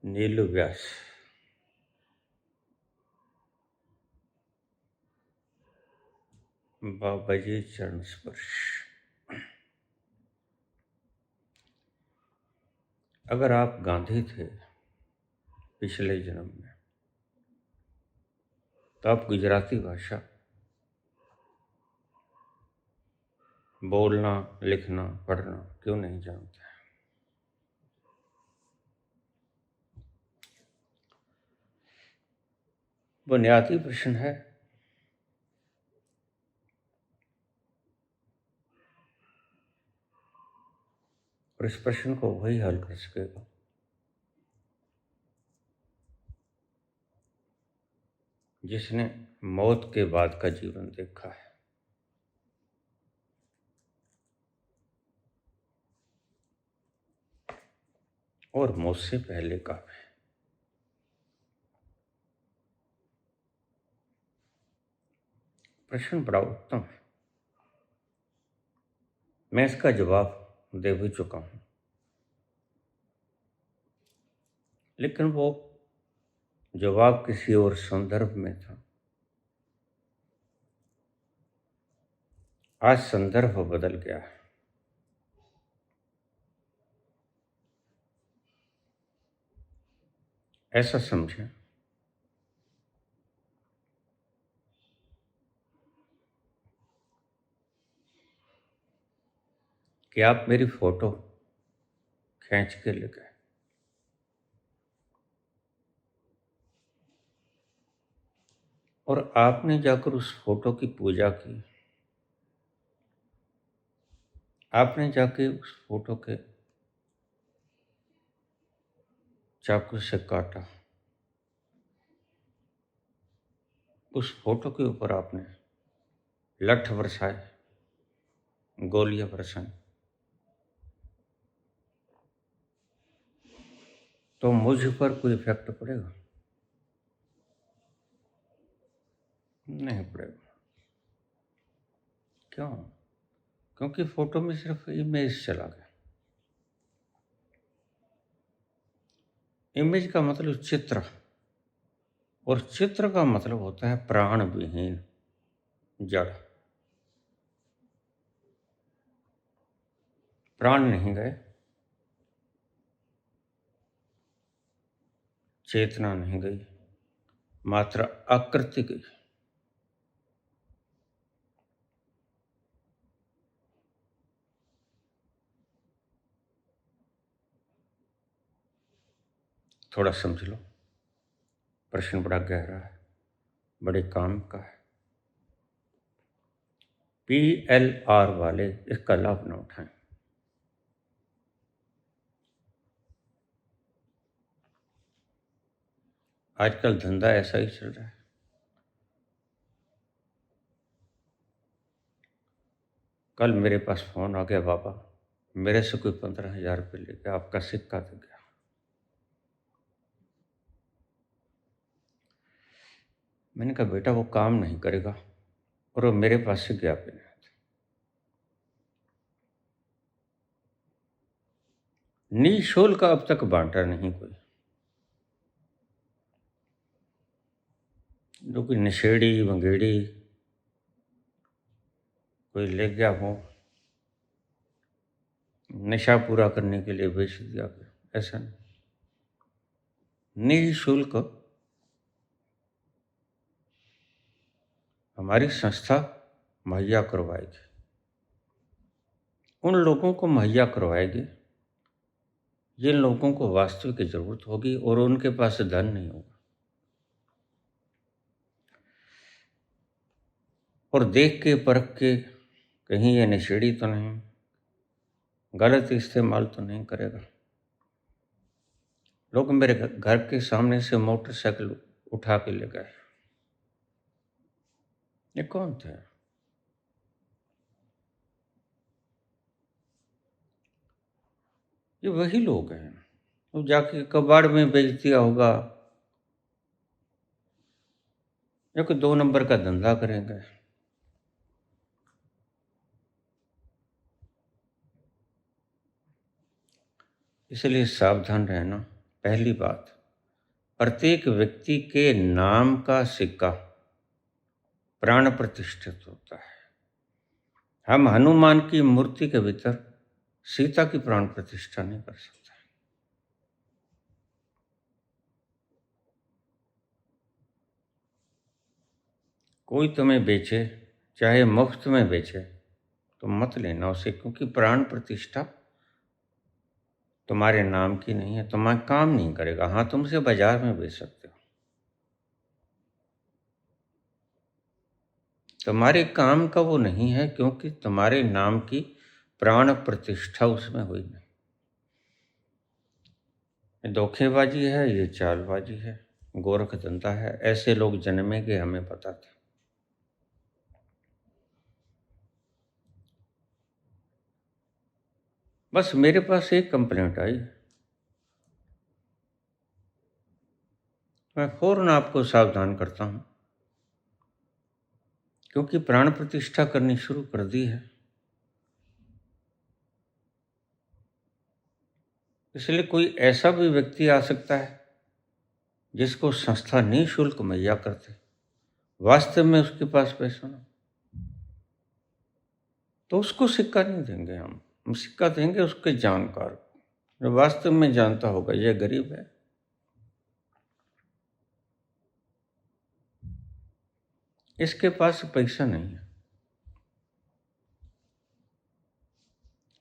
नीलू व्यास। बाबा जी चरण स्पर्श। अगर आप गांधी थे पिछले जन्म में तो आप गुजराती भाषा बोलना, लिखना, पढ़ना क्यों नहीं जानते? बुनियादी प्रश्न है। और इस प्रश्न को वही हल कर सकेगा जिसने मौत के बाद का जीवन देखा है। और मुझसे पहले का भी। प्रश्न बड़ा उत्तम है। मैं इसका जवाब दे भी चुका हूं, लेकिन वो जवाब किसी और संदर्भ में था। आज संदर्भ बदल गया है। ऐसा समझें कि आप मेरी फोटो खींच के ले गए और आपने जाकर उस फोटो की पूजा की। आपने जाके उस फोटो के चाकू से काटा। उस फोटो के ऊपर आपने लठ बरसाए, गोलियां बरसाई। तो मुझ पर कोई इफेक्ट पड़ेगा? नहीं पड़ेगा। क्यों? क्योंकि फोटो में सिर्फ इमेज चला गया। इमेज का मतलब चित्र, और चित्र का मतलब होता है प्राण विहीन जड़। प्राण नहीं गए, चेतना नहीं गई, मात्र आकृति गई। थोड़ा समझ लो, प्रश्न बड़ा गहरा है, बड़े काम का है। PLR वाले इसका लाभ न उठाएं। आजकल धंधा ऐसा ही चल रहा है। कल मेरे पास फोन आ गया, बाबा मेरे से कोई 15,000 रुपये लेके आपका सिक्का दे गया। मैंने कहा बेटा वो काम नहीं करेगा, और वो मेरे पास से गया भी नहीं। निःशुल्क अब तक बांटा नहीं कोई। जो कोई नशेड़ी वंगेड़ी कोई ले गया हो, नशा पूरा करने के लिए बेच दिया गया, ऐसा नहीं। निःशुल्क हमारी संस्था मुहैया करवाएगी। उन लोगों को मुहैया करवाएगी जिन लोगों को वास्तविक जरूरत होगी और उनके पास धन नहीं होगा। और देख के परख के कहीं ये नशेड़ी तो नहीं, गलत इस्तेमाल तो नहीं करेगा। लोग मेरे घर के सामने से मोटरसाइकिल उठा के ले गए। ये कौन थे? ये वही लोग हैं। तो जाके कबाड़ में बेच दिया होगा, या कोई 2 नंबर का धंधा करेंगे। इसलिए सावधान रहना पहली बात। प्रत्येक व्यक्ति के नाम का सिक्का प्राण प्रतिष्ठित होता है। हम हनुमान की मूर्ति के भीतर सीता की प्राण प्रतिष्ठा नहीं कर सकते। कोई तुम्हें बेचे, चाहे मुफ्त में बेचे, तो मत लेना उसे, क्योंकि प्राण प्रतिष्ठा तुम्हारे नाम की नहीं है, तुम्हारा काम नहीं करेगा। हाँ, तुम उसे बाजार में बेच सकते हो, तुम्हारे काम का वो नहीं है, क्योंकि तुम्हारे नाम की प्राण प्रतिष्ठा उसमें हुई नहीं। ये धोखेबाजी है, ये चालबाजी है, गोरख धंधा है। ऐसे लोग जन्मेंगे, हमें पता था। बस मेरे पास एक कंप्लेंट आई, मैं फौरन आपको सावधान करता हूं, क्योंकि प्राण प्रतिष्ठा करनी शुरू कर दी है। इसलिए कोई ऐसा भी व्यक्ति आ सकता है जिसको संस्था निःशुल्क मुहैया करते, वास्तव में उसके पास पैसा ना, तो उसको सिक्का नहीं देंगे। हम सिक्का देंगे उसके जानकार को, जो वास्तव में जानता होगा यह गरीब है, इसके पास पैसा नहीं है।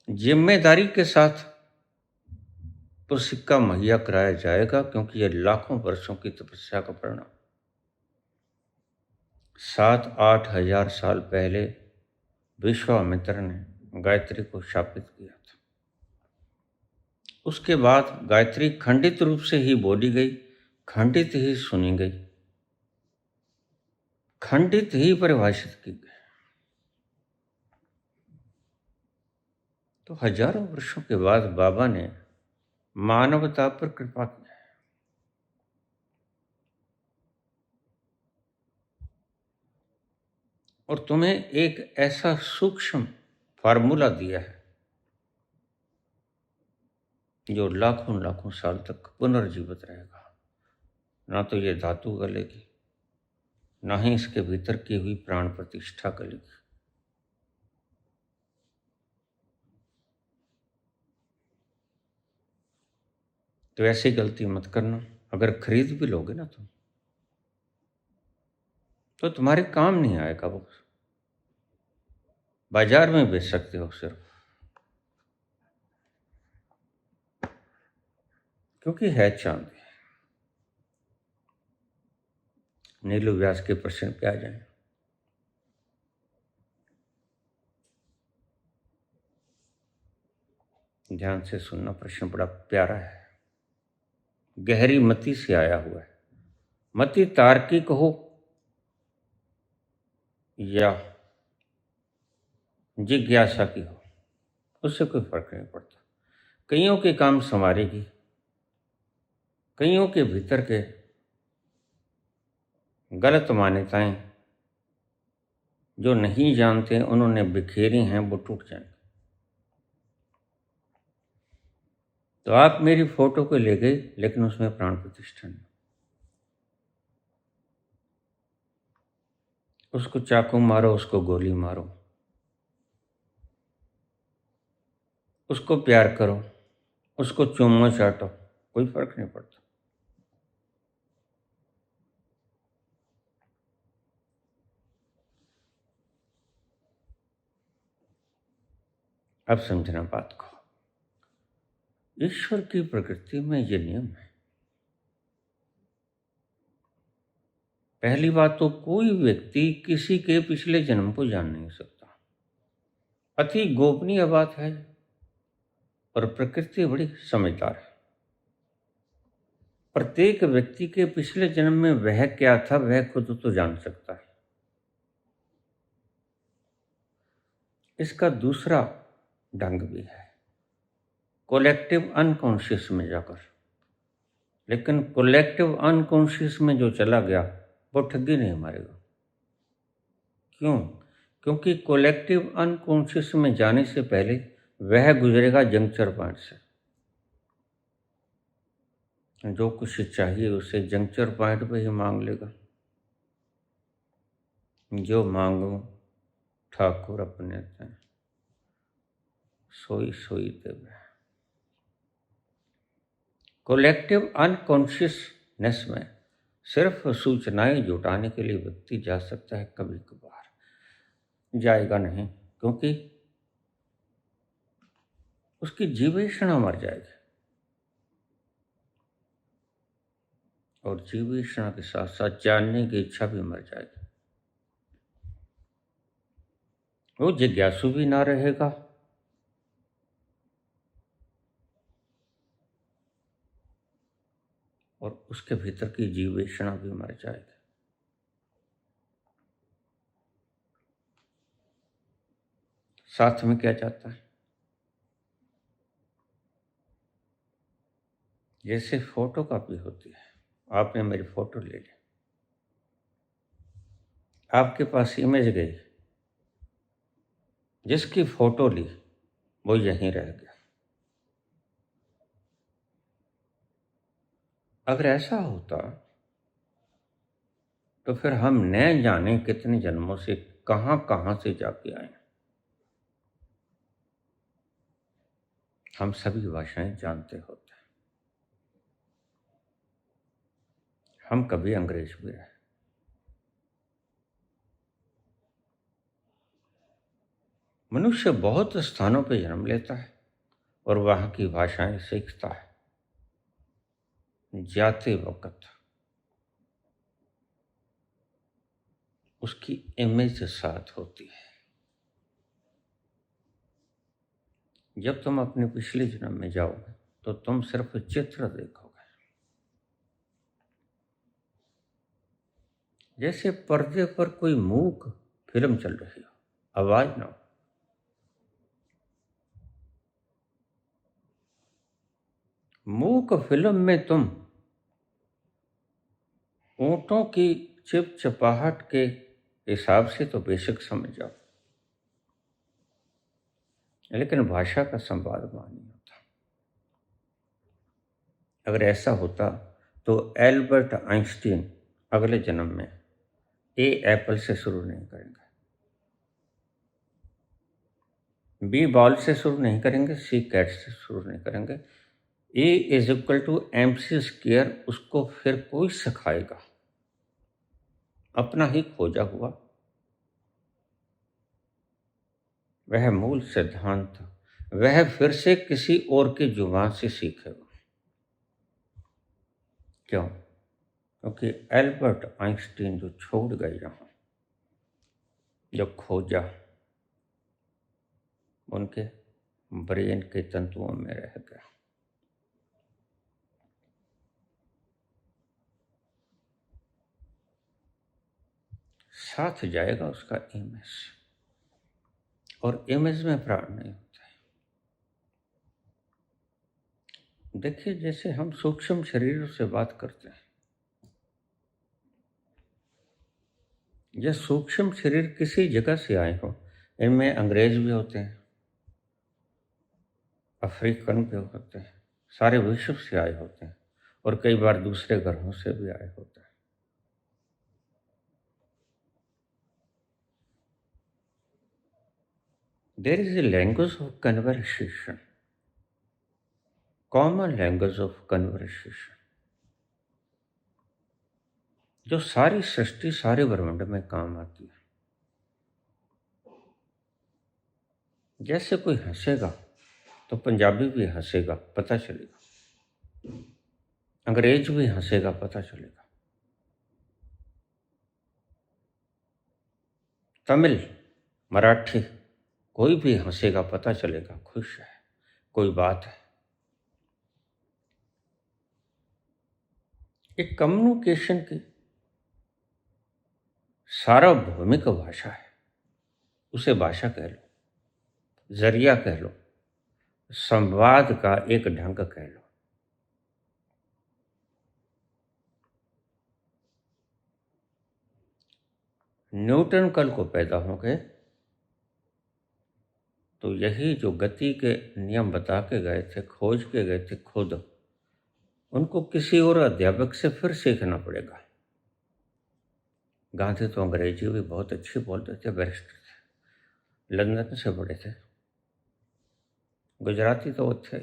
जिम्मेदारी के साथ तो सिक्का मुहैया कराया जाएगा, क्योंकि यह लाखों वर्षों की तपस्या का परिणाम। 7-8 हजार साल पहले विश्वामित्र ने गायत्री को शापित किया था। उसके बाद गायत्री खंडित रूप से ही बोली गई, खंडित ही सुनी गई, खंडित ही परिभाषित की गई। तो हजारों वर्षों के बाद बाबा ने मानवता पर कृपा की। और तुम्हें एक ऐसा सूक्ष्म फार्मूला दिया है जो लाखों लाखों साल तक पुनर्जीवित रहेगा। ना तो ये धातु गलेगी, ना ही इसके भीतर की हुई प्राण प्रतिष्ठा गलेगी। तो ऐसी गलती मत करना। अगर खरीद भी लोगे ना तुम, तो तुम्हारे काम नहीं आएगा वो, बाजार में बेच सकते हो सिर्फ, क्योंकि है चांदी। नीलू व्यास के प्रश्न पे आ जाए। ध्यान से सुनना, प्रश्न बड़ा प्यारा है, गहरी मति से आया हुआ है। मति तार्किक हो या जिज्ञासा की हो, उससे कोई फर्क नहीं पड़ता। कईयों के काम संवारेगी, कईयों के भीतर के गलत मान्यताएं जो नहीं जानते उन्होंने बिखेरी हैं, वो टूट जाएंगे। तो आप मेरी फोटो को ले गए, लेकिन उसमें प्राण प्रतिष्ठा नहीं। उसको चाकू मारो, उसको गोली मारो, उसको प्यार करो, उसको चूमो चाटो, कोई फर्क नहीं पड़ता। अब समझना बात को। ईश्वर की प्रकृति में ये नियम है। पहली बात तो कोई व्यक्ति किसी के पिछले जन्म को जान नहीं सकता, अति गोपनीय बात है। और प्रकृति बड़ी समझदार है। प्रत्येक व्यक्ति के पिछले जन्म में वह क्या था, वह खुद तो जान सकता है। इसका दूसरा ढंग भी है, कलेक्टिव अनकॉन्शियस में जाकर। लेकिन कलेक्टिव अनकॉन्शियस में जो चला गया वो ठगी नहीं मारेगा। क्यों? क्योंकि कलेक्टिव अनकॉन्शियस में जाने से पहले वह गुजरेगा जंक्चर पॉइंट से। जो कुछ चाहिए उसे जंक्चर पॉइंट पे ही मांग लेगा। जो मांगो ठाकुर अपने ते, सोई सोई देवे। कलेक्टिव अनकॉन्शियसनेस में सिर्फ सूचनाएं जुटाने के लिए व्यक्ति जा सकता है, कभी कभार जाएगा नहीं, क्योंकि उसकी जीवेषणा मर जाएगी। और जीवेषणा के साथ साथ जानने की इच्छा भी मर जाएगी। वो जिज्ञासु भी ना रहेगा, और उसके भीतर की जीवेषणा भी मर जाएगी। साथ में क्या चाहता है? जैसे फोटो कॉपी होती है, आपने मेरी फोटो ले ली, आपके पास इमेज गई, जिसकी फोटो ली वो यहीं रह गया। अगर ऐसा होता तो फिर हम न जाने कितने जन्मों से कहां से जाके आए। हम सभी भाषाएं जानते होते हैं। हम कभी अंग्रेज भी रहे। मनुष्य बहुत स्थानों पर जन्म लेता है और वहां की भाषाएं सीखता है। जाते वक्त उसकी इमेज साथ होती है। जब तुम अपने पिछले जन्म में जाओगे तो तुम सिर्फ चित्र देखोगे। जैसे पर्दे पर कोई मूक फिल्म चल रही हो, आवाज ना हो। मूक फिल्म में तुम ऊंटों की चिपचिपाहट के हिसाब से तो बेशक समझ जाओ, लेकिन भाषा का संवाद नहीं होता। अगर ऐसा होता तो एल्बर्ट आइंस्टीन अगले जन्म में ए एप्पल से शुरू नहीं करेंगे, बी बॉल से शुरू नहीं करेंगे, सी कैट से शुरू नहीं करेंगे। E is equal to M C square उसको फिर कोई सिखाएगा, अपना ही खोजा हुआ वह मूल सिद्धांत वह फिर से किसी और की जुबान से सीखेगा। क्यों? क्योंकि एल्बर्ट आइंस्टीन जो छोड़ गए यहाँ, जो खोजा, उनके ब्रेन के तंतुओं में रह गया। साथ जाएगा उसका इमेज, और इमेज में प्राण नहीं होता है। देखिए, जैसे हम सूक्ष्म शरीरों से बात करते हैं, यह सूक्ष्म शरीर किसी जगह से आए हो। इनमें अंग्रेज भी होते हैं, अफ्रीकन भी होते हैं, सारे विश्व से आए होते हैं, और कई बार दूसरे ग्रहों से भी आए होते हैं। There is a language of conversation, common language of conversation, जो सारी सृष्टि सारे ब्रह्मांड में काम आती है। जैसे कोई हंसेगा तो पंजाबी भी हंसेगा, पता चलेगा, अंग्रेज भी हंसेगा, पता चलेगा, तमिल, मराठी, कोई भी हंसेगा, पता चलेगा, खुश है, कोई बात है। एक कम्युनिकेशन की सार्वभौमिक भाषा है। उसे भाषा कह लो, जरिया कह लो, संवाद का एक ढंग कह लो। न्यूटन कल को पैदा हो गए तो यही जो गति के नियम बता के गए थे, खोज के गए थे खुद, उनको किसी और अध्यापक से फिर सीखना पड़ेगा। गांधी तो अंग्रेजी भी बहुत अच्छी बोलते थे, बैरिस्टर थे, लंदन से पढ़े थे, गुजराती तो वो थे,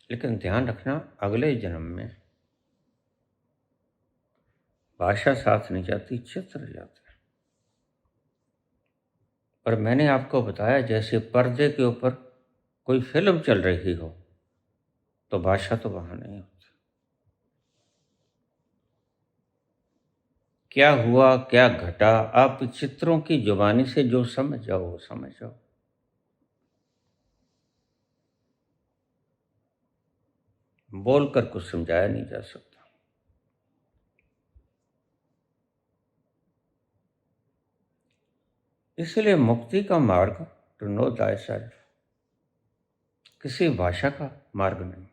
लेकिन ध्यान रखना अगले जन्म में भाषा साथ नहीं जाती, चित्र जाते हैं। और मैंने आपको बताया जैसे पर्दे के ऊपर कोई फिल्म चल रही हो तो भाषा तो वहां नहीं होती। क्या हुआ क्या घटा, आप चित्रों की जुबानी से जो समझ जाओ वो समझ जाओ। बोलकर कुछ समझाया नहीं जा सकता। इसलिए मुक्ति का मार्ग टू नो थाई सेल्फ, किसी भाषा का मार्ग नहीं।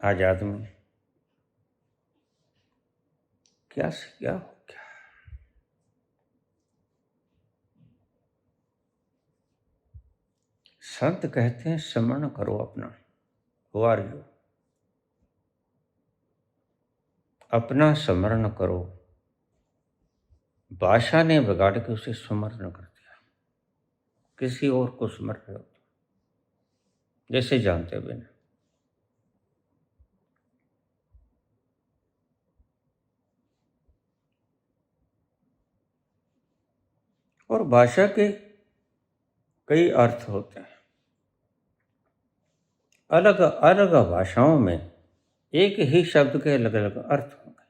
आज आदमी क्या से क्या हो गया। संत कहते हैं स्मरण करो अपना, हु आर यू, अपना स्मरण करो। भाषा ने बिगाड़ के उसे स्मरण कर दिया, किसी और को स्मर रहे हो जैसे जानते भी नहीं। और भाषा के कई अर्थ होते हैं, अलग अलग भाषाओं में एक ही शब्द के अलग अलग अर्थ होंगे।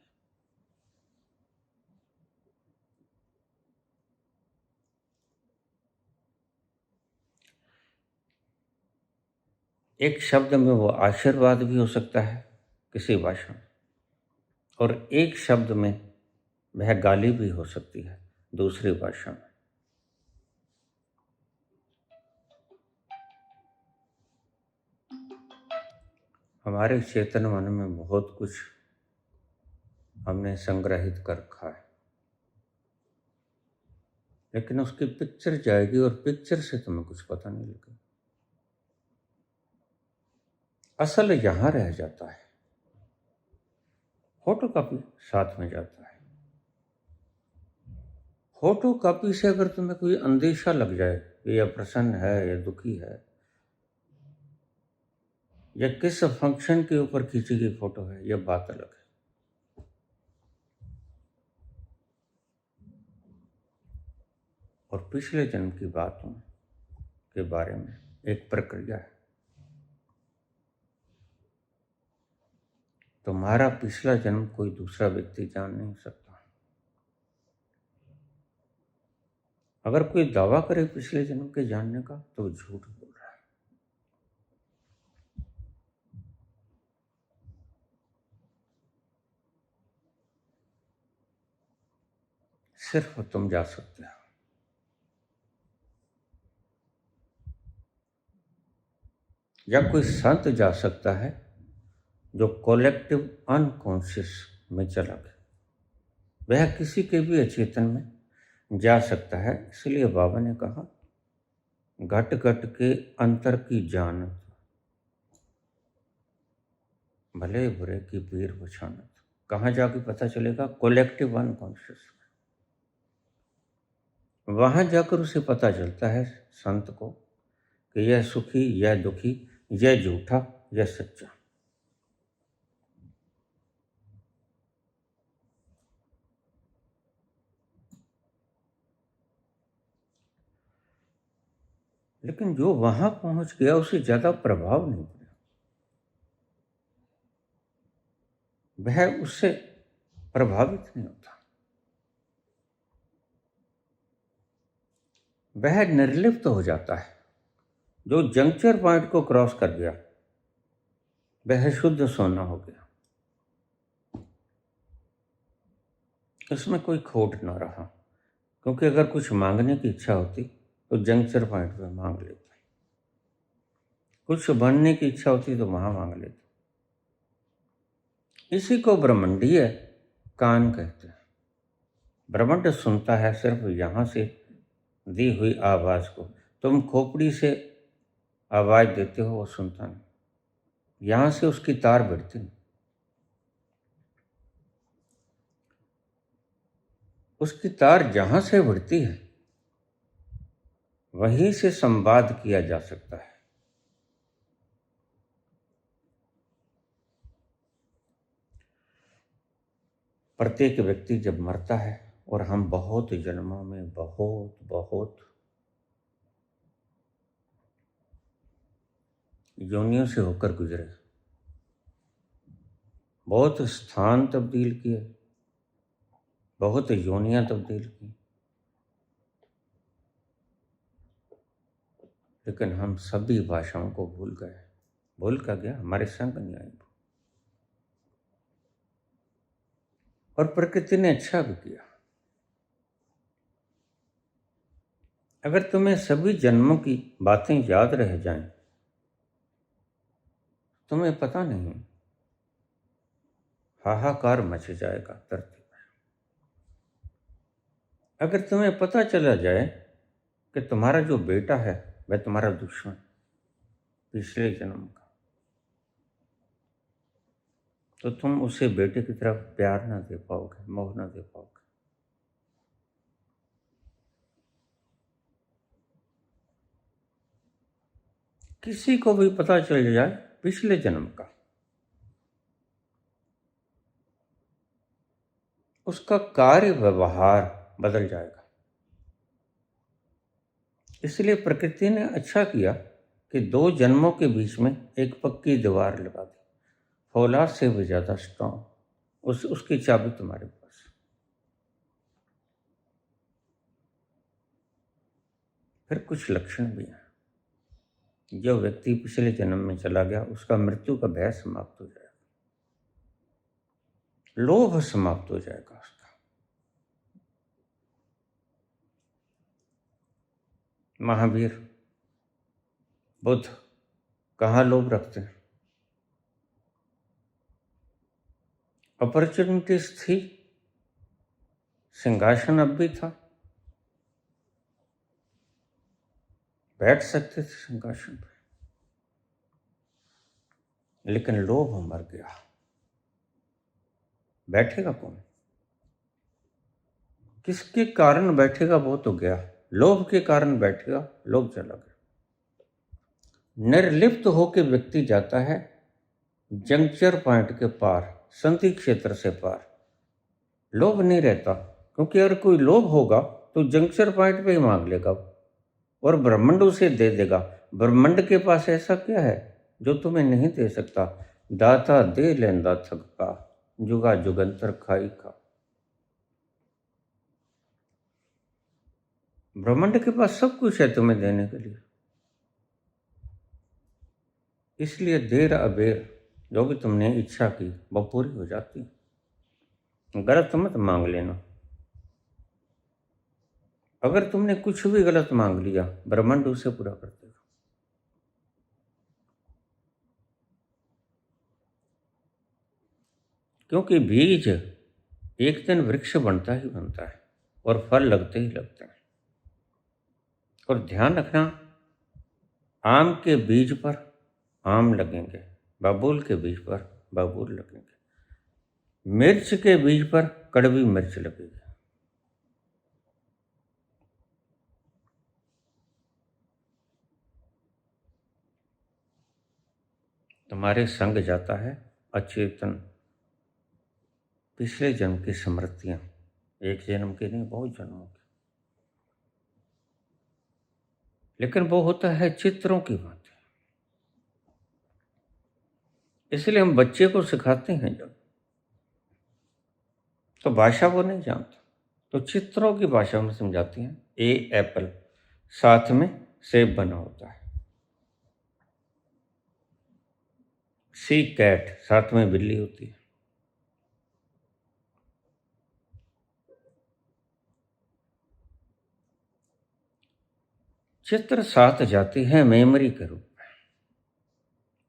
एक शब्द में वो आशीर्वाद भी हो सकता है किसी भाषा में, और एक शब्द में वह गाली भी हो सकती है दूसरी भाषा में। हमारे चेतन मन में बहुत कुछ हमने संग्रहित कर रखा है, लेकिन उसकी पिक्चर जाएगी और पिक्चर से तुम्हें कुछ पता नहीं लगेगा। असल यहां रह जाता है, फोटो कॉपी साथ में जाता है। फोटो कॉपी से अगर तुम्हें कोई अंदेशा लग जाए कि यह प्रसन्न है या दुखी है, या किस फंक्शन के ऊपर खींची गई फोटो है, यह बात अलग है। और पिछले जन्म की बातों के बारे में एक प्रक्रिया है। तुम्हारा पिछला जन्म कोई दूसरा व्यक्ति जान नहीं सकता। अगर कोई दावा करे पिछले जन्म के जानने का तो वो झूठ बोल रहा है। सिर्फ तुम जा सकते हो। या कोई संत जा सकता है जो कलेक्टिव अनकॉन्शियस में चला गया, वह किसी के भी अचेतन में जा सकता है। इसलिए बाबा ने कहा घट घट के अंतर की जानत, भले बुरे की पीर बछानत। कहाँ जाके पता चलेगा? कलेक्टिव अनकॉन्शियस में। वहां जाकर उसे पता चलता है संत को कि यह सुखी, यह दुखी, यह झूठा, यह सच्चा। लेकिन जो वहां पहुंच गया उसे ज्यादा प्रभाव नहीं पड़ा, वह उससे प्रभावित नहीं होता, वह निर्लिप्त हो जाता है। जो जंक्चर पॉइंट को क्रॉस कर गया वह शुद्ध सोना हो गया, इसमें कोई खोट ना रहा। क्योंकि अगर कुछ मांगने की इच्छा होती तो जंक्चर पॉइंट पे मांग लेते, कुछ बनने की इच्छा होती तो वहां मांग लेते। इसी को ब्रह्मंडीय कान कहते हैं। ब्रह्मांड सुनता है सिर्फ यहाँ से दी हुई आवाज़ को। तुम खोपड़ी से आवाज़ देते हो, वो सुनता नहीं, यहाँ से उसकी तार बढ़ती नहीं। उसकी तार जहाँ से बढ़ती है वहीं से संवाद किया जा सकता है। प्रत्येक व्यक्ति जब मरता है, और हम बहुत जन्मों में बहुत बहुत योनियों से होकर गुजरे, बहुत स्थान तब्दील किए, बहुत योनियां तब्दील की, लेकिन हम सभी भाषाओं को भूल गए। भूल का गया, हमारे संग नहीं आई। और प्रकृति ने अच्छा भी किया। अगर तुम्हें सभी जन्मों की बातें याद रह जाएं, तुम्हें पता नहीं, हाहाकार मच जाएगा धरती पर। अगर तुम्हें पता चला जाए कि तुम्हारा जो बेटा है वह तुम्हारा दुश्मन पिछले जन्म का, तो तुम उसे बेटे की तरफ प्यार ना दे पाओगे, मोह ना दे पाओगे। किसी को भी पता चल जाए पिछले जन्म का, उसका कार्य व्यवहार बदल जाएगा। इसलिए प्रकृति ने अच्छा किया कि 2 जन्मों के बीच में एक पक्की दीवार लगा दी, फौलाद से भी ज्यादा स्ट्रांग। उसकी चाबी तुम्हारे पास। फिर कुछ लक्षण भी हैं। जो व्यक्ति पिछले जन्म में चला गया, उसका मृत्यु का भय समाप्त हो जाएगा, लोभ समाप्त हो जाएगा उसका। महावीर बुद्ध कहाँ लोभ रखते हैं? अपॉर्चुनिटीज थी, सिंहासन अब भी था, बैठ सकते थे सिंहासन पर, लेकिन लोभ मर गया। बैठेगा कौन? किसके कारण बैठेगा? वो तो गया। लोभ के कारण बैठेगा, लोभ चला गया। निर्लिप्त होकर व्यक्ति जाता है जंक्चर पॉइंट के पार, संधि क्षेत्र से पार। लोभ नहीं रहता, क्योंकि अगर कोई लोभ होगा तो जंक्चर पॉइंट पे ही मांग लेगा और ब्रह्मांड उसे दे देगा। ब्रह्मांड के पास ऐसा क्या है जो तुम्हें नहीं दे सकता? दाता दे लेंदा थका, जुगा जुगंतर खाई खा। ब्रह्मांड के पास सब कुछ है तुम्हें देने के लिए। इसलिए देर अबेर जो भी तुमने इच्छा की वो पूरी हो जाती। गलत मत मांग लेना। अगर तुमने कुछ भी गलत मांग लिया, ब्रह्मांड उसे पूरा कर देगा। क्योंकि बीज एक दिन वृक्ष बनता ही बनता है और फल लगते ही लगते हैं। और ध्यान रखना, आम के बीज पर आम लगेंगे, बबूल के बीज पर बबूल लगेंगे, मिर्च के बीज पर कड़वी मिर्च लगेगी। तुम्हारे संग जाता है अचेतन पिछले जन्म की स्मृतियां, एक जन्म की नहीं, बहुत जन्मों की। लेकिन वो होता है चित्रों की बात। इसलिए हम बच्चे को सिखाते हैं जब, तो भाषा वो नहीं जानता, तो चित्रों की भाषा में समझाते हैं। ए एप्पल, साथ में सेब बना होता है। सी कैट, साथ में बिल्ली होती है। चित्र साथ जाते हैं मेमोरी के रूप में,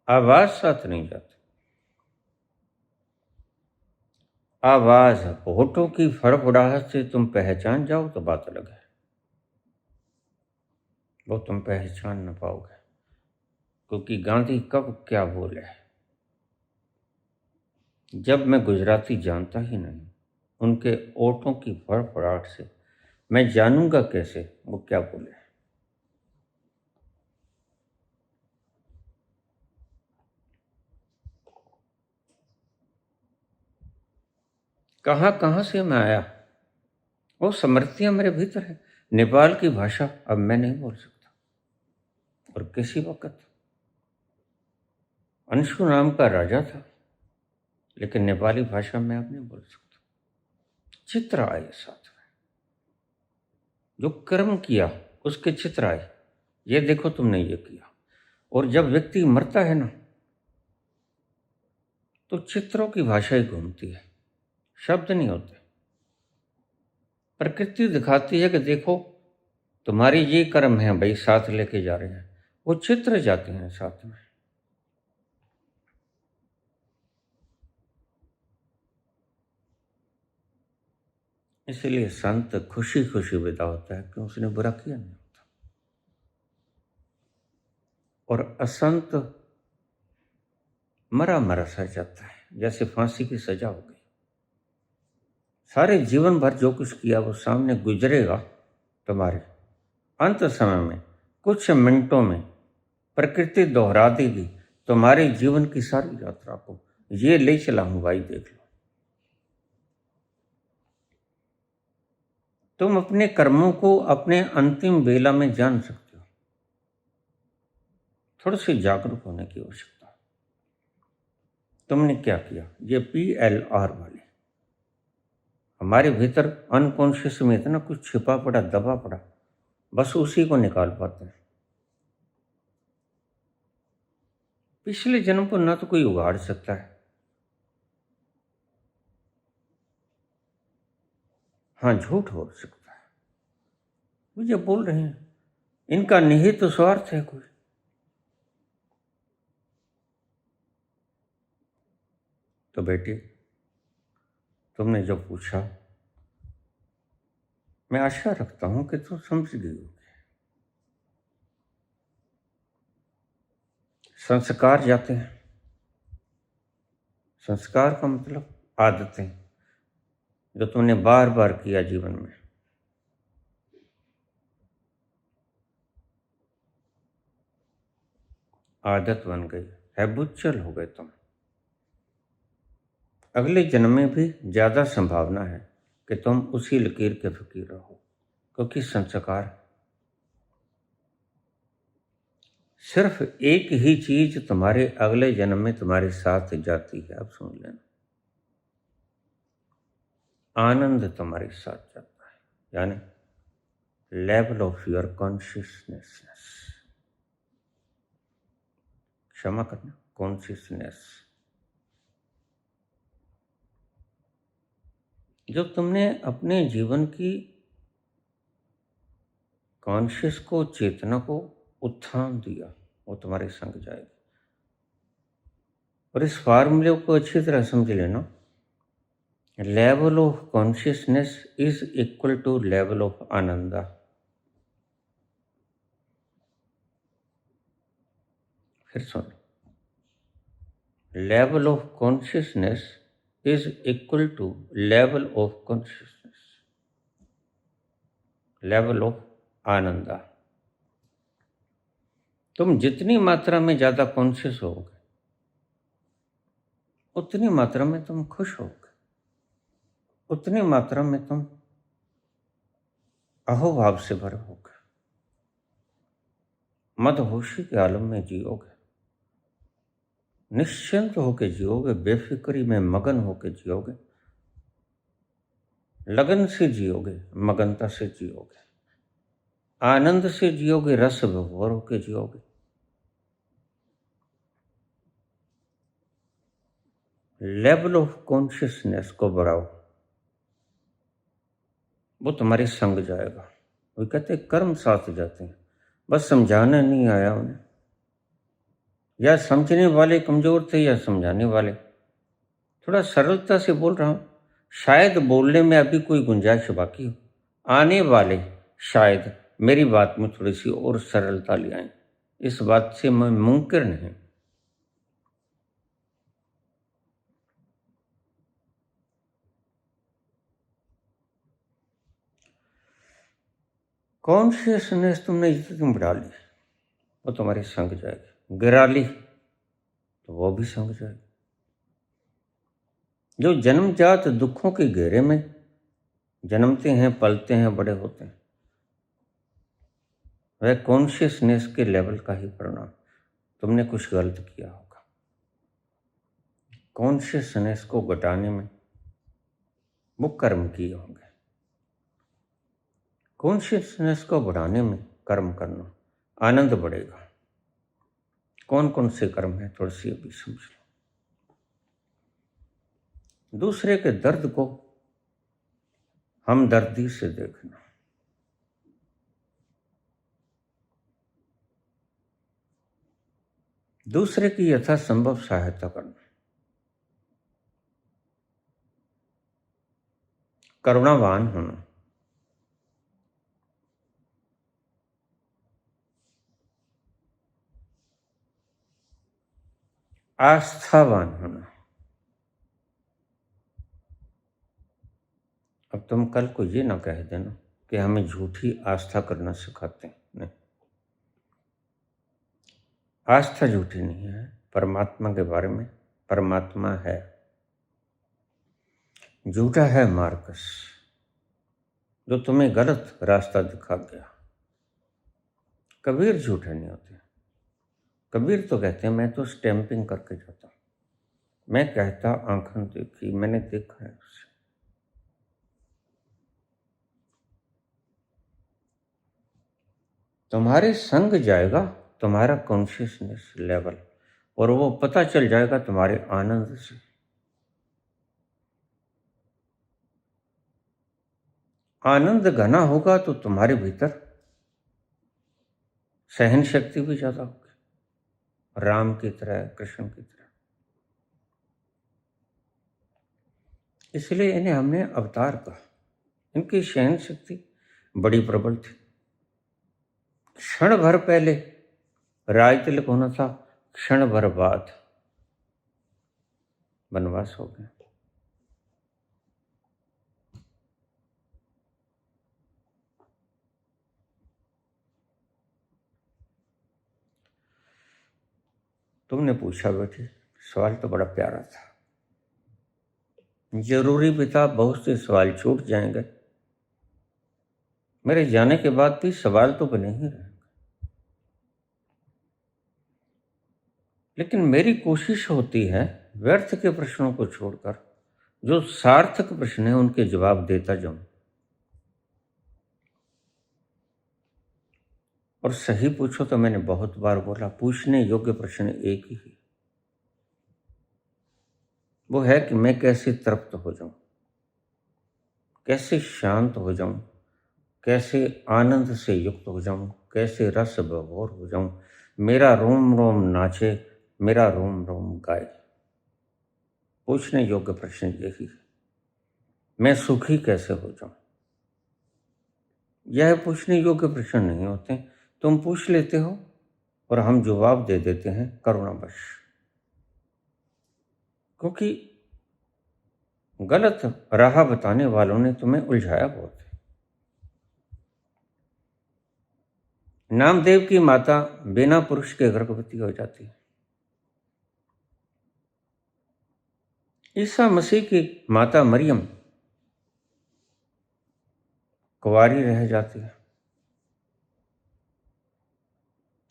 आवाज साथ नहीं जाती। आवाज, होठों की फड़फड़ाहट से तुम पहचान जाओ तो बात अलग है, वो तुम पहचान न पाओगे, क्योंकि गांधी कब क्या बोले। जब मैं गुजराती जानता ही नहीं, उनके ओठों की फड़फड़ाहट से मैं जानूंगा कैसे वो क्या बोले। कहाँ कहाँ से मैं आया, वो समृतियां मेरे भीतर है। नेपाल की भाषा अब मैं नहीं बोल सकता, और किसी वक्त अंशु नाम का राजा था, लेकिन नेपाली भाषा में अब नहीं बोल सकता। चित्र आए साथ में, जो कर्म किया उसके चित्र आए, ये देखो तुमने ये किया। और जब व्यक्ति मरता है ना, तो चित्रों की भाषा ही घूमती है, शब्द नहीं होते। प्रकृति दिखाती है कि देखो तुम्हारी ये कर्म है भाई, साथ लेके जा रहे हैं, वो चित्र जाते हैं साथ में। इसलिए संत खुशी खुशी विदा होता है कि उसने बुरा किया नहीं होता। और असंत मरा मरा सा जाता है, जैसे फांसी की सजा हो गई। सारे जीवन भर जो कुछ किया वो सामने गुजरेगा तुम्हारे। अंत समय में कुछ मिनटों में प्रकृति दोहरा देगी तुम्हारे जीवन की सारी यात्रा को। ये ले चला हूं भाई, देख लो। तुम अपने कर्मों को अपने अंतिम बेला में जान सकते हो। थोड़े से जागरूक होने की आवश्यकता है। तुमने क्या किया, ये PLR वाले हमारे भीतर अनकॉन्शियस में इतना कुछ छिपा पड़ा, दबा पड़ा, बस उसी को निकाल पाते हैं। पिछले जन्म को ना तो कोई उगाड़ सकता है, हाँ झूठ हो सकता है। मुझे बोल रहे हैं इनका निहित तो स्वार्थ है कोई। तो बेटी, तुमने जो पूछा, मैं आशा रखता हूं कि तुम समझ गई होगी। संस्कार जाते हैं, संस्कार का मतलब आदतें जो तुमने बार बार किया जीवन में। आदत बन गई, हैबिचुअल हो गए तुम। अगले जन्म में भी ज्यादा संभावना है कि तुम उसी लकीर के फकीर रहो, क्योंकि संस्कार सिर्फ एक ही चीज तुम्हारे अगले जन्म में तुम्हारे साथ जाती है। अब सुन लेना, आनंद तुम्हारे साथ जाता है, यानी लेवल ऑफ योर कॉन्शियसनेस। क्षमा करना, कॉन्शियसनेस। जो तुमने अपने जीवन की कॉन्शियस को, चेतना को उत्थान दिया, वो तुम्हारे संग जाएगी। और इस फार्मूले को अच्छी तरह समझ लेना, level of consciousness is equal to level of Ananda. फिर सुन, level of consciousness is equal to level of consciousness, level of Ananda. तुम जितनी मात्रा में ज्यादा कॉन्शियस होगे, उतनी मात्रा में तुम खुश होगे, उतनी मात्रा में तुम अहोभाव से भरे होगे, मदहोशी के आलम में जियोगे, निश्चिंत होकर जियोगे, बेफिक्री में मगन होकर जियोगे, लगन से जियोगे, मगनता से जियोगे, आनंद से जियोगे, रस विभोर होकर जियोगे। लेवल ऑफ कॉन्शियसनेस को बढ़ाओ, वो तुम्हारे संग जाएगा। वो कहते कर्म साथ जाते हैं, बस समझाना नहीं आया उन्हें, या समझने वाले कमजोर थे या समझाने वाले। थोड़ा सरलता से बोल रहा हूं, शायद बोलने में अभी कोई गुंजाइश बाकी हो, आने वाले शायद मेरी बात में थोड़ी सी और सरलता ले आए, इस बात से मैं मुनकिर नहीं। कॉन्शियसनेस तुमने जितनी बढ़ा ली वो तुम्हारी संग जाएगी, गिरा ली तो वो भी संग जाएगी। जो जन्मजात दुखों के घेरे में जन्मते हैं, पलते हैं, बड़े होते हैं, वह कॉन्शियसनेस के लेवल का ही परिणाम। तुमने कुछ गलत किया होगा, कॉन्शियसनेस को घटाने में वो कर्म किए होंगे। कॉन्शियसनेस को बढ़ाने में कर्म करना, आनंद बढ़ेगा। कौन कौन से कर्म है थोड़ी सी अभी समझ लो। दूसरे के दर्द को हमदर्दी से देखना, दूसरे की यथासंभव सहायता करना, करुणावान होना, आस्थावान होना। अब तुम कल को ये ना कह देना कि हमें झूठी आस्था करना सिखाते हैं। नहीं, आस्था झूठी नहीं है। परमात्मा के बारे में, परमात्मा है, झूठा है मार्कस जो तुम्हें गलत रास्ता दिखा गया। कबीर झूठे नहीं होते। कबीर तो कहते हैं मैं तो स्टैंपिंग करके जाता हूँ, मैं कहता आंखों देखी, मैंने देखा है उसे। तुम्हारे संग जाएगा तुम्हारा कॉन्शियसनेस लेवल, और वो पता चल जाएगा तुम्हारे आनंद से। आनंद घना होगा तो तुम्हारे भीतर सहन शक्ति भी ज्यादा होगी, राम की तरह, कृष्ण की तरह। इसलिए इन्हें हमने अवतार कहा। इनकी सहन शक्ति बड़ी प्रबल थी। क्षण भर पहले राज तिलक होना था, क्षण भर बाद वनवास हो गया। तुमने पूछा बेटी, सवाल तो बड़ा प्यारा था। जरूरी भी था, बहुत से सवाल छूट जाएंगे। मेरे जाने के बाद भी सवाल तो बने ही रहेंगे, लेकिन मेरी कोशिश होती है व्यर्थ के प्रश्नों को छोड़कर जो सार्थक प्रश्न है उनके जवाब देता जाऊं। और सही पूछो तो मैंने बहुत बार बोला, पूछने योग्य प्रश्न एक ही है, वो है कि मैं कैसे तृप्त हो जाऊं, कैसे शांत हो जाऊं, कैसे आनंद से युक्त हो जाऊं, कैसे रस भभोर हो जाऊं, मेरा रोम रोम नाचे, मेरा रोम रोम गाए। पूछने योग्य प्रश्न यही है। मैं सुखी कैसे हो जाऊं? यह पूछने योग्य प्रश्न नहीं होते। तुम पूछ लेते हो और हम जवाब दे देते हैं करुणावश, क्योंकि गलत राह बताने वालों ने तुम्हें उलझाया बहुत है। नामदेव की माता बिना पुरुष के गर्भवती हो जाती है। ईसा मसीह की माता मरियम कुंवारी रह जाती है।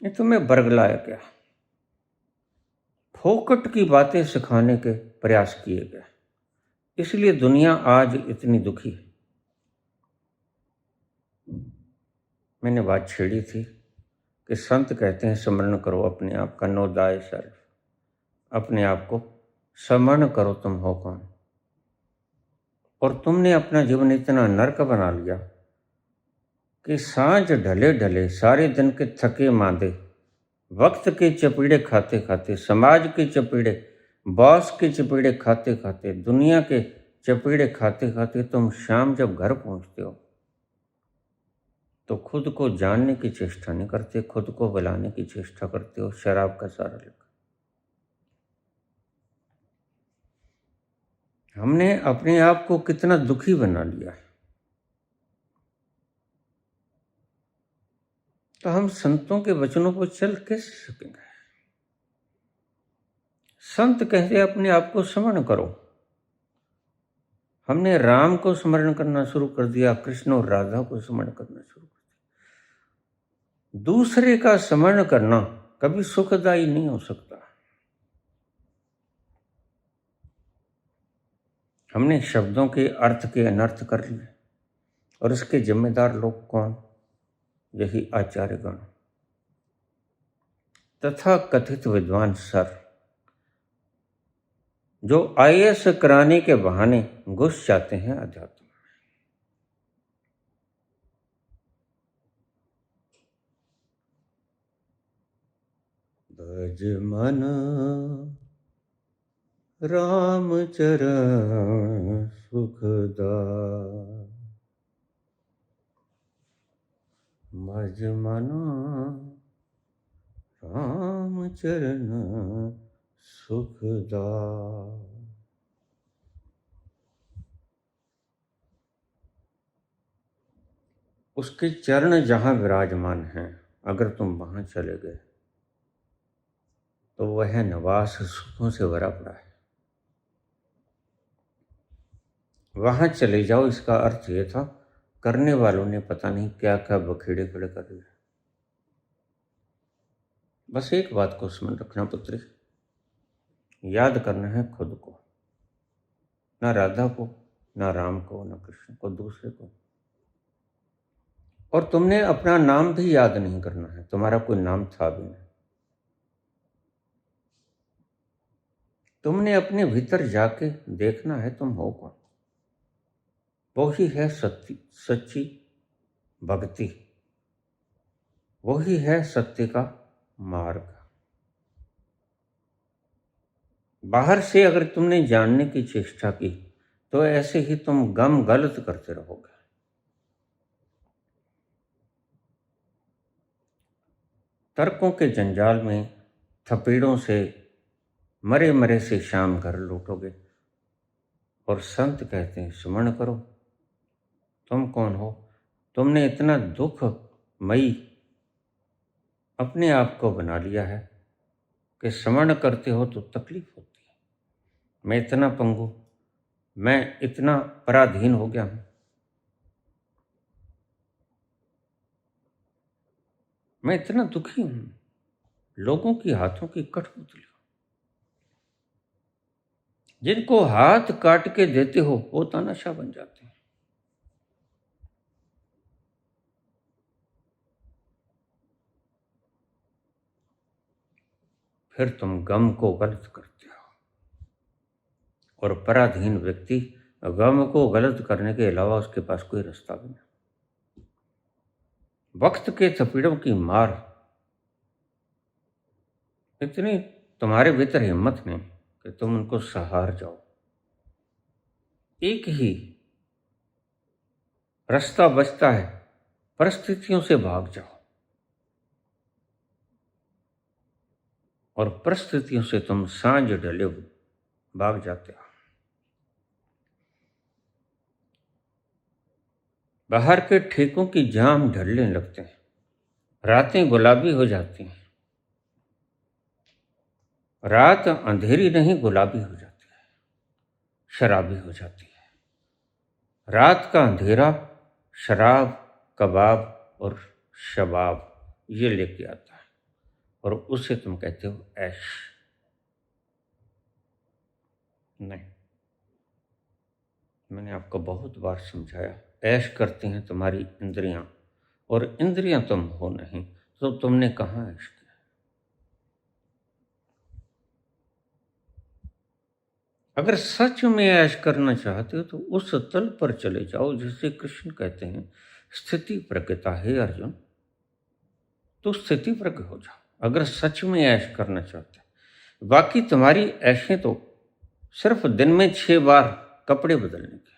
ये तुम्हें बरगलाया क्या? फोकट की बातें सिखाने के प्रयास किए गए, इसलिए दुनिया आज इतनी दुखी है। मैंने बात छेड़ी थी कि संत कहते हैं स्मरण करो अपने आप का, नो दाय सेल्फ, अपने आप को स्मरण करो तुम हो कौन। और तुमने अपना जीवन इतना नरक बना लिया कि सांझ ढले ढले सारे दिन के थके मांदे, वक्त के चपेड़े खाते खाते, समाज के चपेड़े, बॉस के चपेड़े खाते खाते, दुनिया के चपेड़े खाते खाते तुम शाम जब घर पहुंचते हो तो खुद को जानने की चेष्टा नहीं करते, खुद को बुलाने की चेष्टा करते हो शराब का सहारा लेकर। हमने अपने आप को कितना दुखी बना लिया है। तो हम संतों के वचनों पर चल कैसे सकेंगे? संत कहते अपने आप को स्मरण करो। हमने राम को स्मरण करना शुरू कर दिया, कृष्ण और राधा को स्मरण करना शुरू कर दिया। दूसरे का स्मरण करना कभी सुखदायी नहीं हो सकता। हमने शब्दों के अर्थ के अनर्थ कर लिए और इसके जिम्मेदार लोग कौन? यही आचार्यगण तथा कथित विद्वान सर, जो आईएएस कराने के बहाने घुस जाते हैं अध्यात्म में। भज मन राम चरण सुखदाय, भज मन राम चरण सुखदाय। उसके चरण जहाँ विराजमान हैं, अगर तुम वहाँ चले गए तो वह निवास सुखों से भरा पड़ा है। वहाँ चले जाओ, इसका अर्थ ये था करने वालों ने पता नहीं क्या क्या बखेड़े खड़े कर दिए। बस एक बात को स्मरण रखना पुत्री, याद करना है खुद को, ना राधा को, ना राम को, ना कृष्ण को, दूसरे को। और तुमने अपना नाम भी याद नहीं करना है, तुम्हारा कोई नाम था भी नहीं। तुमने अपने भीतर जाके देखना है तुम हो कौन। वही है सच्ची भक्ति, वही है सत्य का मार्ग। बाहर से अगर तुमने जानने की चेष्टा की तो ऐसे ही तुम गम गलत करते रहोगे। तर्कों के जंजाल में थपेड़ों से मरे मरे से शाम घर लूटोगे। और संत कहते हैं स्मरण करो, तुम कौन हो। तुमने इतना दुखमयी अपने आप को बना लिया है कि स्मरण करते हो तो तकलीफ होती है। मैं इतना पंगु, मैं इतना पराधीन हो गया हूं, मैं इतना दुखी हूं, लोगों की हाथों की कठपुतली। जिनको हाथ काट के देते हो वो तानाशाह बन जाते हैं। फिर तुम गम को गलत करते हो। और पराधीन व्यक्ति गम को गलत करने के अलावा उसके पास कोई रास्ता भी नहीं। वक्त के थपेड़ों की मार इतनी तुम्हारे भीतर हिम्मत नहीं कि तुम उनको सहार जाओ। एक ही रास्ता बचता है, परिस्थितियों से भाग जाओ। और परिस्थितियों से तुम सांझ ढले भाग जाते हो। बाहर के ठेकों की जाम ढलने लगते हैं, रातें गुलाबी हो जाती हैं। रात अंधेरी नहीं गुलाबी हो जाती है, शराबी हो जाती है। रात का अंधेरा शराब, कबाब और शबाब ये लेके आता है और उसे तुम कहते हो ऐश। नहीं, मैंने आपको बहुत बार समझाया, ऐश करती हैं तुम्हारी इंद्रियां और इंद्रियां तुम हो नहीं, तो तुमने कहाँ ऐश किया। अगर सच में ऐश करना चाहते हो तो उस तल पर चले जाओ जिसे कृष्ण कहते हैं स्थिति प्रज्ञता है अर्जुन। तो स्थिति प्रज्ञ हो जाओ अगर सच में ऐश करना चाहते हो। बाकी तुम्हारी ऐशें तो सिर्फ दिन में 6 बार कपड़े बदलने के,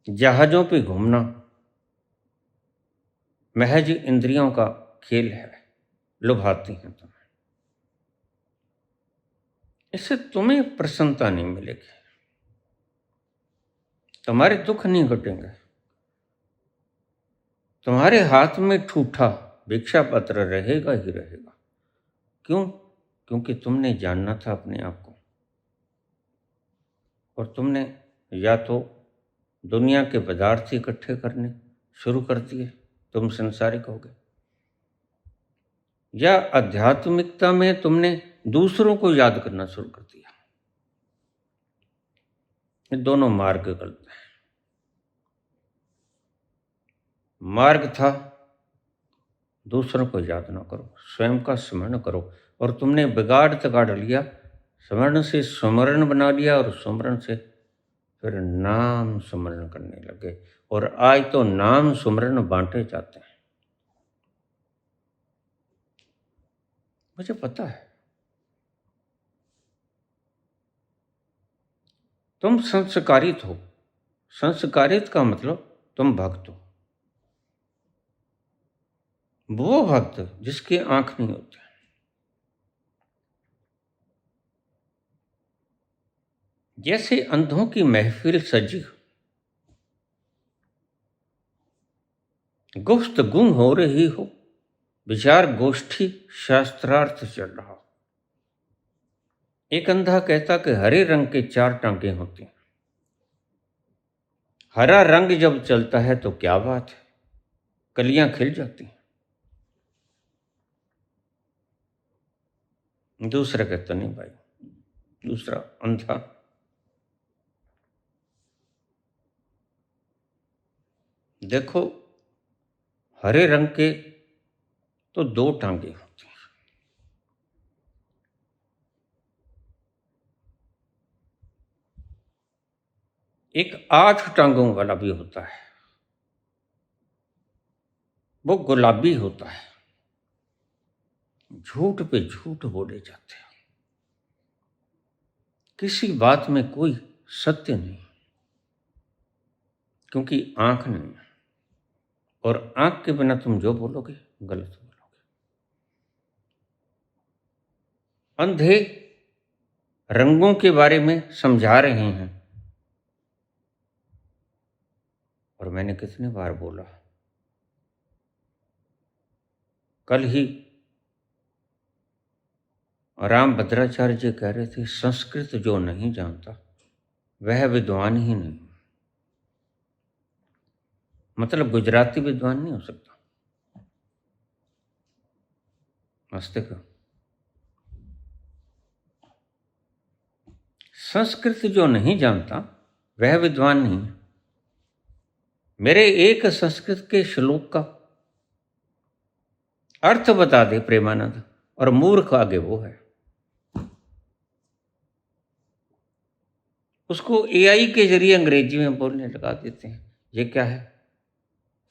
जहाजों पे घूमना महज इंद्रियों का खेल है, लुभाती हैं तुम्हें। इससे तुम्हें प्रसन्नता नहीं मिलेगी, तुम्हारे दुख नहीं घटेंगे, तुम्हारे हाथ में ठूठा भिक्षा पत्र रहेगा ही रहेगा। क्यों? क्योंकि तुमने जानना था अपने आप को, और तुमने या तो दुनिया के पदार्थ इकट्ठे करने शुरू कर दिए, तुम संसारिक हो गए, या आध्यात्मिकता में तुमने दूसरों को याद करना शुरू कर दिया। ये दोनों मार्ग गलत है। मार्ग था दूसरों को याद ना करो, स्वयं का स्मरण करो, और तुमने बिगाड़ तगाड़ लिया, स्मरण से सुमरण बना लिया, और सुमरण से फिर नाम सुमरण करने लगे, और आज तो नाम सुमरण बांटे जाते हैं। मुझे पता है तुम संस्कारित हो। संस्कारित का मतलब तुम भक्त हो, वो भक्त जिसकी आंख नहीं होती। जैसे अंधों की महफिल सजी, गुफ्तगू हो रही हो, विचार गोष्ठी शास्त्रार्थ चल रहा हो। एक अंधा कहता कि हरे रंग के 4 टांगे होती हैं। हरा रंग जब चलता है तो क्या बात है, कलियां खिल जाती हैं। दूसरा कहता नहीं भाई, दूसरा अंधा, देखो हरे रंग के तो 2 टांगे होती हैं, एक 8 टांगों वाला भी होता है, वो गुलाबी होता है। झूठ पे झूठ बोले जाते हैं, किसी बात में कोई सत्य नहीं, क्योंकि आंख नहीं है, और आंख के बिना तुम जो बोलोगे गलत बोलोगे। अंधे रंगों के बारे में समझा रहे हैं, और मैंने कितने बार बोला, कल ही राम भद्राचार्य जी कह रहे थे, संस्कृत जो नहीं जानता वह विद्वान ही नहीं। मतलब गुजराती विद्वान नहीं हो सकता, मस्तिष्क। संस्कृत जो नहीं जानता वह विद्वान नहीं है। मेरे एक संस्कृत के श्लोक का अर्थ बता दे प्रेमानंद, और मूर्ख आगे वो है। उसको एआई के जरिए अंग्रेजी में बोलने लगा देते हैं। ये क्या है?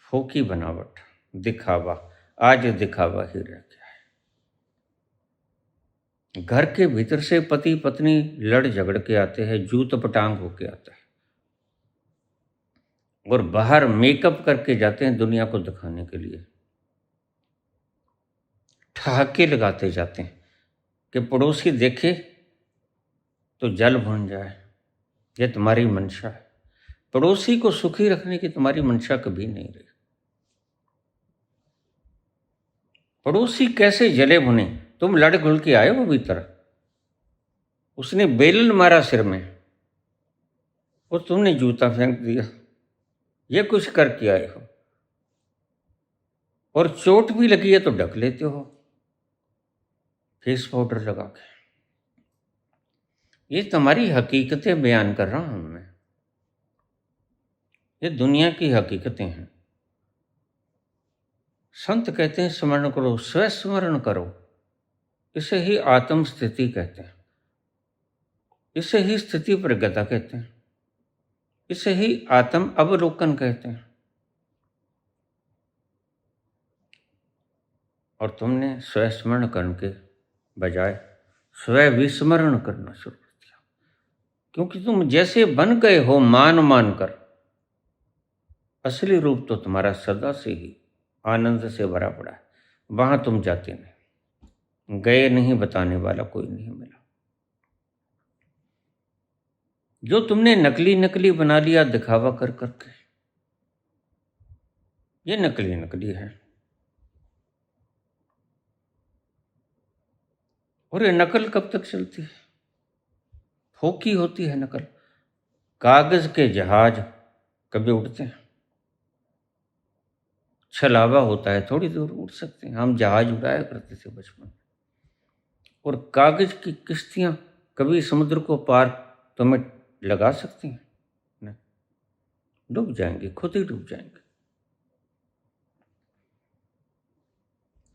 फोकी बनावट, दिखावा। आज दिखावा ही रह गया है। घर के भीतर से पति पत्नी लड़ झगड़ के आते हैं, जूत पटांग होके आता है, और बाहर मेकअप करके जाते हैं दुनिया को दिखाने के लिए। ठहाके लगाते जाते हैं कि पड़ोसी देखे तो जल भुन जाए। ये तुम्हारी मंशा है। पड़ोसी को सुखी रखने की तुम्हारी मंशा कभी नहीं रही। पड़ोसी कैसे जले भुने, तुम लड़ घुल के आए हो भीतर, उसने बेलन मारा सिर में और तुमने जूता फेंक दिया, ये कुछ करके आए हो, और चोट भी लगी है तो ढक लेते हो फेस पाउडर लगा के। ये तुम्हारी हकीकतें बयान कर रहा हूं मैं, ये दुनिया की हकीकतें हैं। संत कहते हैं स्मरण करो, स्वस्मरण करो, इसे ही आत्म स्थिति कहते हैं, इसे ही स्थिति प्रज्ञता कहते हैं, इसे ही आत्म अवलोकन कहते हैं। और तुमने स्वस्मरण करने के बजाय स्व विस्मरण करना शुरू कर दिया। क्योंकि तुम जैसे बन गए हो मान मान कर, असली रूप तो तुम्हारा सदा से ही आनंद से भरा पड़ा है। वहां तुम जाते नहीं, गए नहीं, बताने वाला कोई नहीं मिला। जो तुमने नकली नकली बना लिया दिखावा कर करके, ये नकली नकली है। और ये नकल कब तक चलती है? फोकी होती है नकल। कागज के जहाज कभी उड़ते हैं? छलावा होता है, थोड़ी दूर उड़ सकते हैं। हम जहाज उड़ाया करते थे बचपन में। और कागज की किश्तियां कभी समुद्र को पार तुम्हें लगा सकती हैं? नहीं, डूब जाएंगे, खुद ही डूब जाएंगे।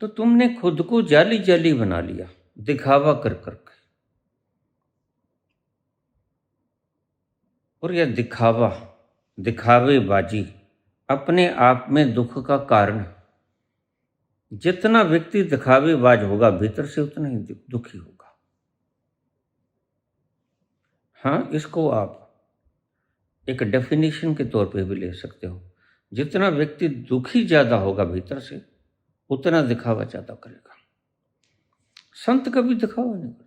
तो तुमने खुद को जाली जाली बना लिया दिखावा कर करके। और यह दिखावा, दिखावेबाजी अपने आप में दुख का कारण है। जितना व्यक्ति दिखावेबाज होगा भीतर से उतना ही दुखी होगा। हाँ, इसको आप एक डेफिनेशन के तौर पे भी ले सकते हो। जितना व्यक्ति दुखी ज्यादा होगा भीतर से, उतना दिखावा ज्यादा करेगा। संत कभी दिखावा नहीं करता।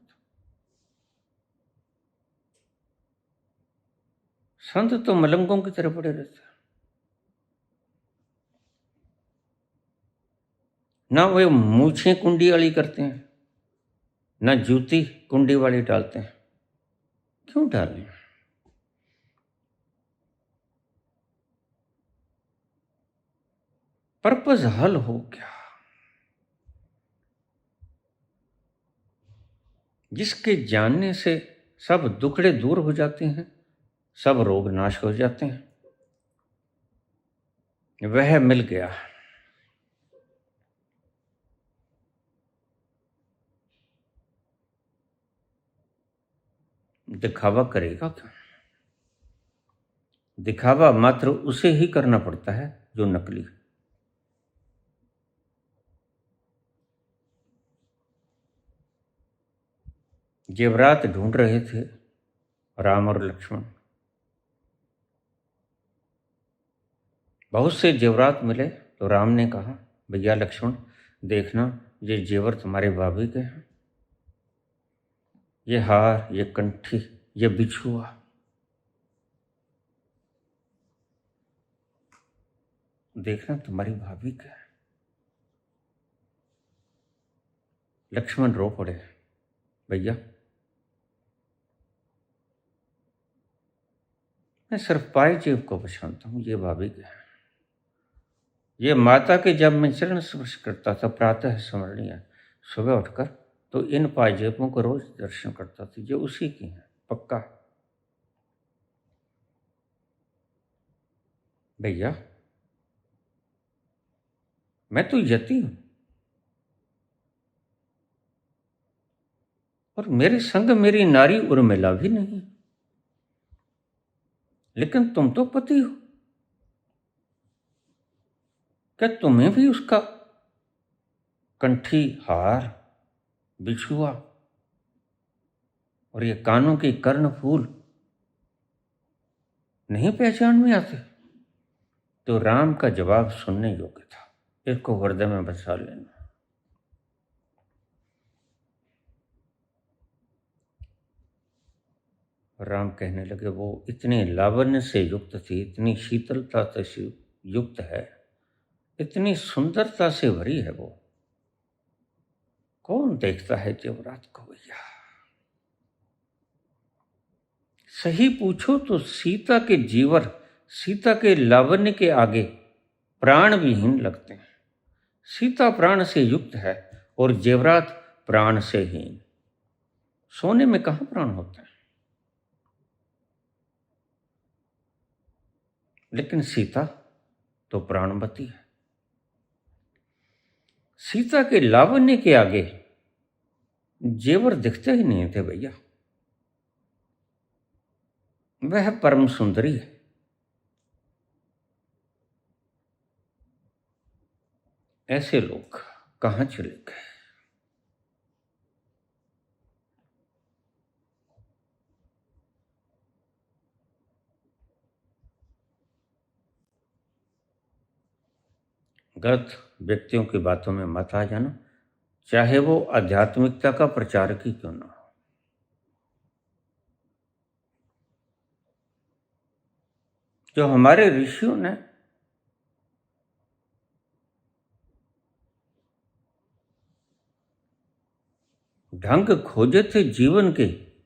संत तो मलंगों की तरह पड़े रहते हैं। ना वे मूछें कुंडी वाली करते हैं, ना जूती कुंडी वाली डालते हैं। क्यों डालें? पर्पस हल हो क्या? जिसके जानने से सब दुखड़े दूर हो जाते हैं, सब रोग नाश हो जाते हैं, वह मिल गया। दिखावा करेगा क्या? दिखावा मात्र उसे ही करना पड़ता है जो नकली। जेवरात ढूंढ रहे थे राम और लक्ष्मण। बहुत से जेवरात मिले तो राम ने कहा, भैया लक्ष्मण देखना, ये जेवर तुम्हारे भाभी के हैं। ये हार, ये कंठी, ये बिछुआ, देखना तुम्हारी भाभी का है। लक्ष्मण रो पड़े, भैया मैं सिर्फ पाए जेब को पहचानता हूँ, ये भाभी का है। ये माता के जब मैं चरण स्पर्श करता था प्रातः स्मरणीय, सुबह उठकर तो इन पाजेबों को रोज दर्शन करता था, जो उसी की है पक्का। भैया मैं तो यति हूं और मेरे संग मेरी नारी उर्मिला भी नहीं, लेकिन तुम तो पति हो। क्या तुम्हें भी उसका कंठी, हार, बिछुआ और ये कानों के कर्ण फूल नहीं पहचान में आते? तो राम का जवाब सुनने योग्य था, इसको हृदय में बसा लेना। राम कहने लगे, वो इतने लावण्य से युक्त थी, इतनी शीतलता से युक्त है, इतनी सुंदरता से भरी है वो, कौन देखता है जेवरात को भैया? सही पूछो तो सीता के जीवर, सीता के लावण्य के आगे प्राण विहीन लगते हैं। सीता प्राण से युक्त है और जेवरात प्राण से हीन। सोने में कहाँ प्राण होते हैं? लेकिन सीता तो प्राणवती है। सीता के लावण्य के आगे जेवर दिखते ही नहीं थे भैया। वह परम सुंदरी है। ऐसे लोग कहाँ चले गए? गलत व्यक्तियों की बातों में मत आ जाना, चाहे वो आध्यात्मिकता का प्रचारक ही क्यों ना हो। जो हमारे ऋषियों ने ढंग खोजे थे जीवन के,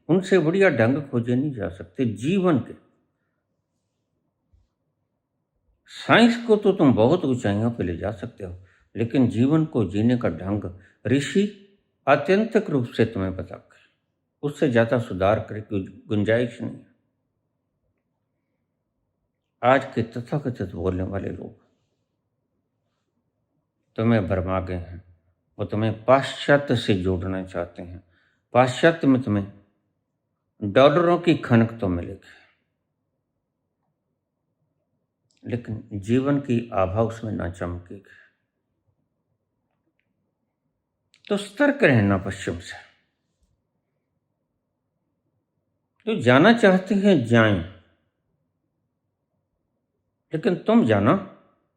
उनसे बढ़िया ढंग खोजे नहीं जा सकते जीवन के। साइंस को तो तुम बहुत ऊंचाइयों पे ले जा सकते हो, लेकिन जीवन को जीने का ढंग ऋषि आत्यंतिक रूप से तुम्हें बता कर, उससे ज्यादा सुधार करे की गुंजाइश नहीं है। आज के तथाकथित बोलने वाले लोग तुम्हें भरमा गए हैं, वो तुम्हें पाश्चात्य से जोड़ना चाहते हैं। पाश्चात्य में तुम्हें डॉलरों की खनक तो मिलेगी, लेकिन जीवन की आभा उसमें ना चमकेगी। तो सतर्क रहना पश्चिम से। जो जाना चाहते हैं जाएं, लेकिन तुम जाना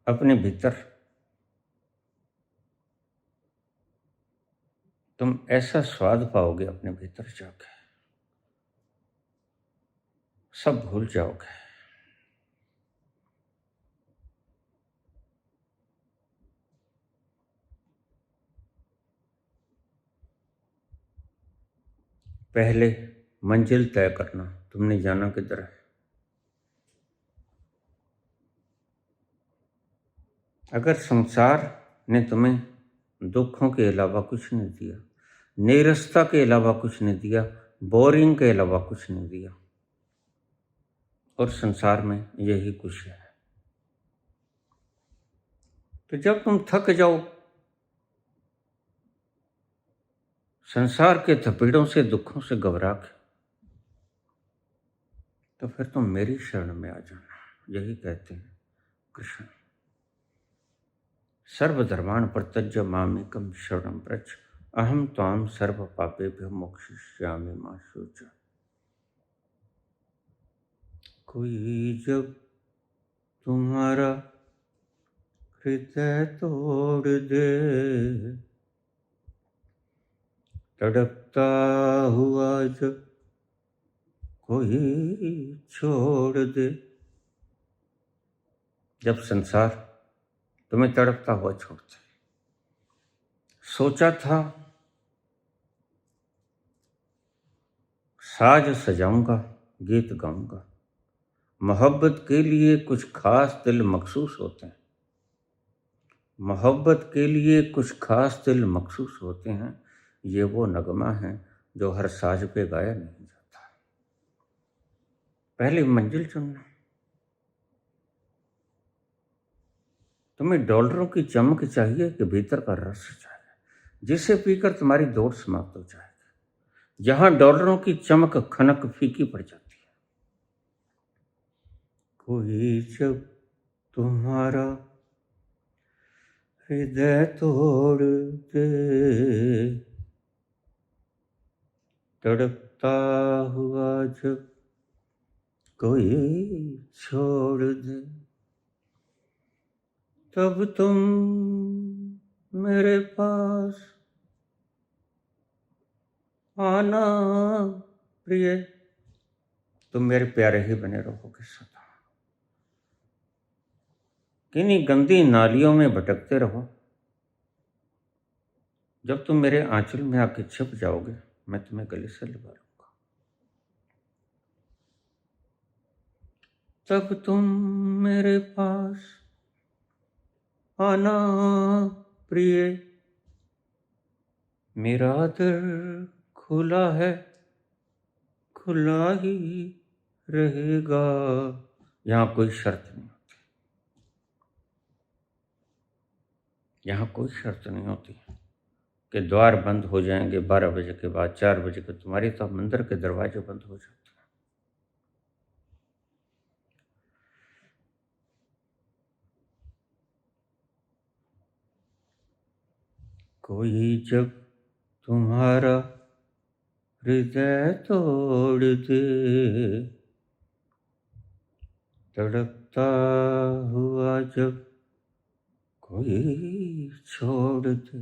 अपने भीतर। तुम ऐसा स्वाद पाओगे अपने भीतर जाके, सब भूल जाओगे। पहले मंजिल तय करना, तुमने जाना किधर है। अगर संसार ने तुम्हें दुखों के अलावा कुछ नहीं दिया, नीरसता के अलावा कुछ नहीं दिया, बोरिंग के अलावा कुछ नहीं दिया, और संसार में यही कुछ है, तो जब तुम थक जाओ संसार के थपेड़ों से, दुखों से घबरा के, तो फिर तुम मेरी शरण में आ जाना। यही कहते हैं कृष्ण। सर्वधर्मान् परित्यज्य मामेकं शरणं व्रज, अहम त्वां सर्व पापेभ्यो मोक्षयिष्यामि मा शुच। कोई जब तुम्हारा हृदय तोड़ दे, तड़पता हुआ जब कोई छोड़ दे। जब संसार तुम्हें तड़पता हुआ छोड़ते, सोचा था साज सजाऊंगा, गीत गाऊंगा, मोहब्बत के लिए कुछ खास दिल मखसूस होते हैं, मोहब्बत के लिए कुछ खास दिल मखसूस होते हैं, ये वो नगमा है जो हर साज पे गाया नहीं जाता। पहले मंजिल चुनना। तुम्हें डॉलरों की चमक चाहिए कि भीतर का रस चाहिए, जिसे पीकर तुम्हारी दौड़ समाप्त हो जाएगी। जहां डॉलरों की चमक खनक फीकी पड़ जाती है। कोई जब तुम्हारा हृदय तोड़ दे, तड़पता हुआ जब कोई छोड़ दे, तब तुम मेरे पास आना प्रिय। तुम मेरे प्यारे ही बने रहोगे सदा। किन्हीं गंदी नालियों में भटकते रहो। जब तुम मेरे आंचल में आके छिप जाओगे, मैं तुम्हें गले से लगा लूंगा। तब तुम मेरे पास आना प्रिय। मेरा दर खुला है, खुला ही रहेगा। यहाँ कोई शर्त नहीं होती, यहाँ कोई शर्त नहीं होती कि द्वार बंद हो जाएंगे 12 बजे के बाद, 4 बजे के। तुम्हारी तो मंदिर के दरवाजे बंद हो जाते हैं। कोई जब तुम्हारा हृदय तोड़ दे, तड़पता हुआ जब कोई छोड़ दे,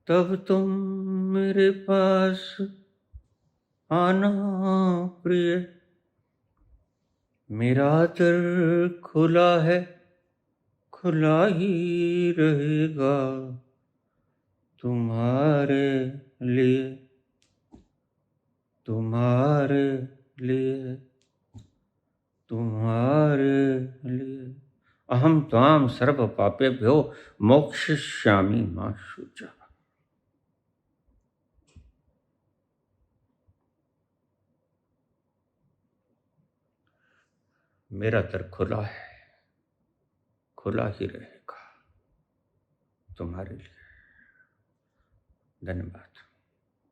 तब तुम मेरे पास आना प्रिय। मेरा दर खुला है, खुला ही रहेगा तुम्हारे लिए, तुम्हारे लिए, तुम्हारे लिए। अहम त्वां सर्व पापेभ्यो मोक्षयिष्यामि मा शुचः। मेरा दर खुला है, खुला ही रहेगा तुम्हारे लिए। धन्यवाद।